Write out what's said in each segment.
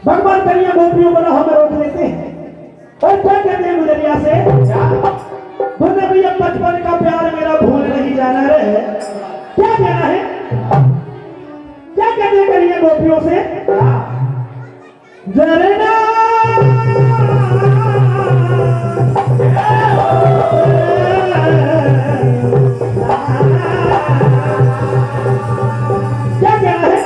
भगवान करिए गोपियों को ना हमें रोक लेते हैं और क्या कहते हैं गुजरिया से बोले भैया बचपन का प्यार मेरा भूल नहीं जाना रे। क्या कहना है, क्या कहते हैं करिए गोपियों से जरना क्या कहना है।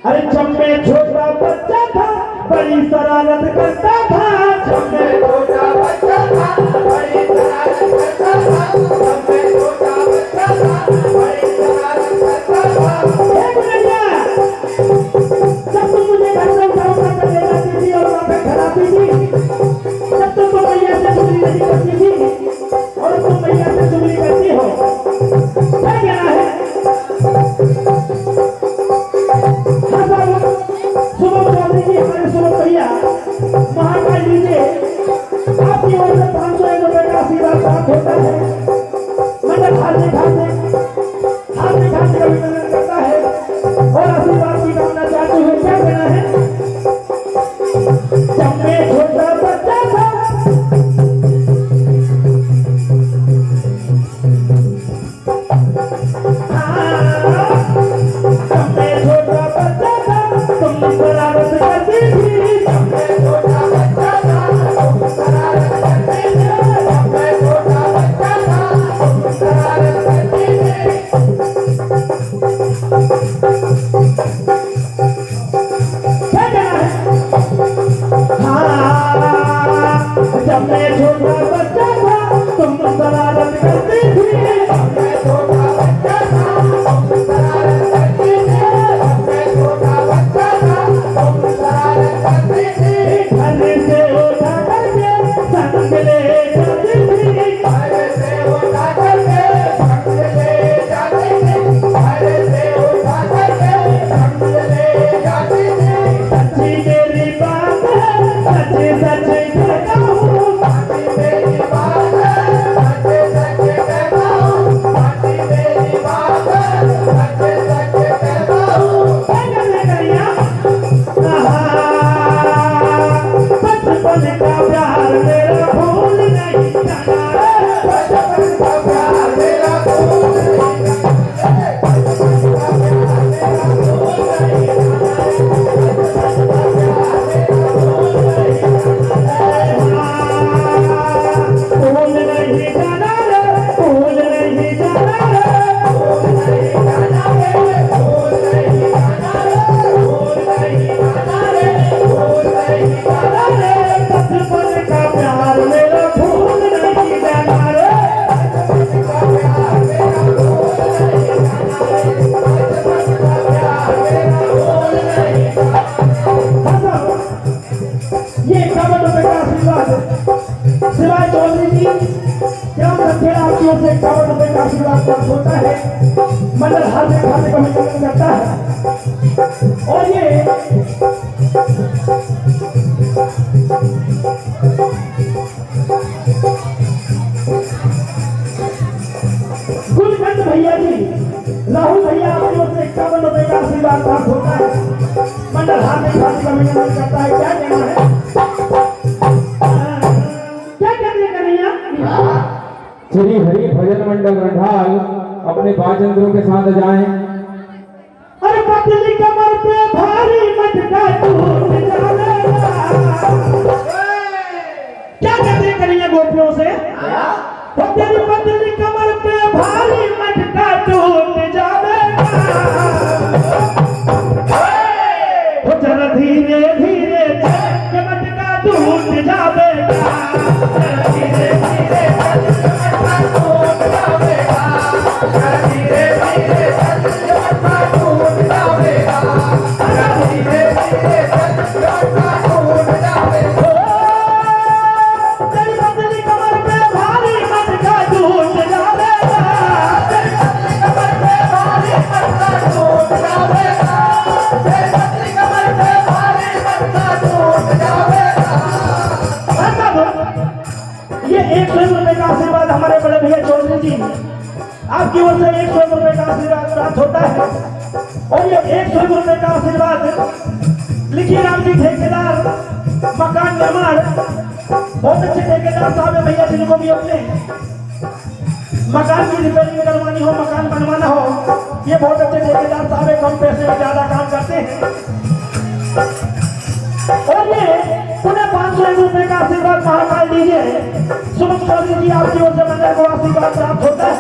अरे जब मैं छोटा बच्चा था बड़ी शरारत करता था, जब मैं छोटा बच्चा था बड़ी शरारत करता था, जब मैं छोटा बच्चा था बड़ी शरारत करता था। जब तुम मुझे घर से उठा कर ले जाती थी और वहाँ पे खड़ाती थी, जब तुम मैया से चुगली नहीं करती थी और तुम मैया से चुगली करती हो, क्या कहना है। महाकाल लीजिए आपकी ओर से 501 रुपए का आशीर्वाद प्राप्त होता है। मतलब खाते खाते अभिनंदन करता है और आशीर्वाद की कामना चाहते हुए क्या कहना है। जब मैं छोटा बच्चा था जब मैं छोटा बच्चा था तुम शरारत करती थी, जब मैं छोटा बच्चा था तुम शरारत करती थी, जब मैं छोटा बच्चा था तुम शरारत करती थी, जब मैं छोटा बच्चा था तुम शरारत करती थी। घर से उठा करके संग ले जाती थी, घर से उठा करके संग ले जाती थी, घर से उठा करके संग ले जाती थी। सच्ची मेरी बात है, सच्ची सच्ची कहता हूँ, शिवाय चौधरी जी क्या आपकी ओर से 51 रुपए का आशीर्वाद प्राप्त होता है। मंडल हाथ खाते का अभिनंदन करता है और ये गुलखंड भैया जी राहुल भैया आपकी ओर से 51 रुपए का आशीर्वाद प्राप्त होता है। मंडल हाथ खाते का अभिनंदन करता है। क्या कहना है, श्री हरि भजन मंडल रंधाल अपने बाजंत्रों के साथ जाएं। अरे पतली कमर पे भारी मटका टूट जाएगा। क्या कहते करिए गोपियों से, तेरी पतली कमर पे भारी मटका टूट जाएगा। वो जरा धीरे धीरे मटका टूट जाएगा, धीरे धीरे आपकी ओर से 100 रुपए का आशीर्वाद प्राप्त होता है। और ये 100 रुपए का आशीर्वाद लिखिए राम जी ठेकेदार मकान निर्माण, बहुत अच्छे ठेकेदार साहब है भैया, जिनको भी अपने मकान की रिपेयरिंग करवानी हो, मकान बनवाना हो, ये बहुत अच्छे ठेकेदार साहब है, कम पैसे में ज्यादा काम करते हैं। और ये उन्हें 500 रुपए का आशीर्वाद महाकाल दीजिए। सुमन चौधरी जी आपकी ओर से मंदिर को आशीर्वाद प्राप्त होता है।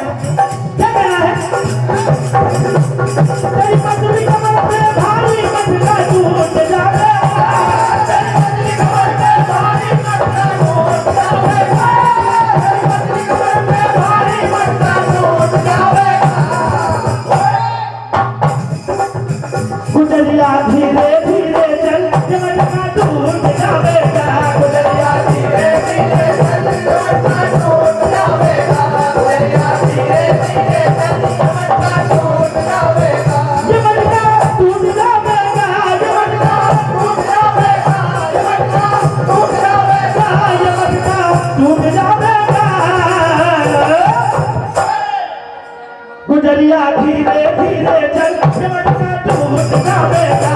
क्या कहना है? तेरी पत्नी कमर पे भारी मटका टूट जावे, तेरी पत्नी कमर पे भारी मटका टूट जावे, तेरी पत्नी कमर पे भारी मटका टूट जावे। गुजरिया धीरे धीरे चल, ये मटका टूट जावेगा, गुजरिया धीरे धीरे चल, ये मटका टूट जावेगा, गुजरिया धीरे धीरे चल, ये मटका टूट जावेगा, ये मटका टूट जावेगा, ये मटका टूट जावेगा, ये मटका टूट जावेगा, ये मटका टूट जावेगा। गुजरिया धीरे धीरे चल, ये मटका टूट जावेगा।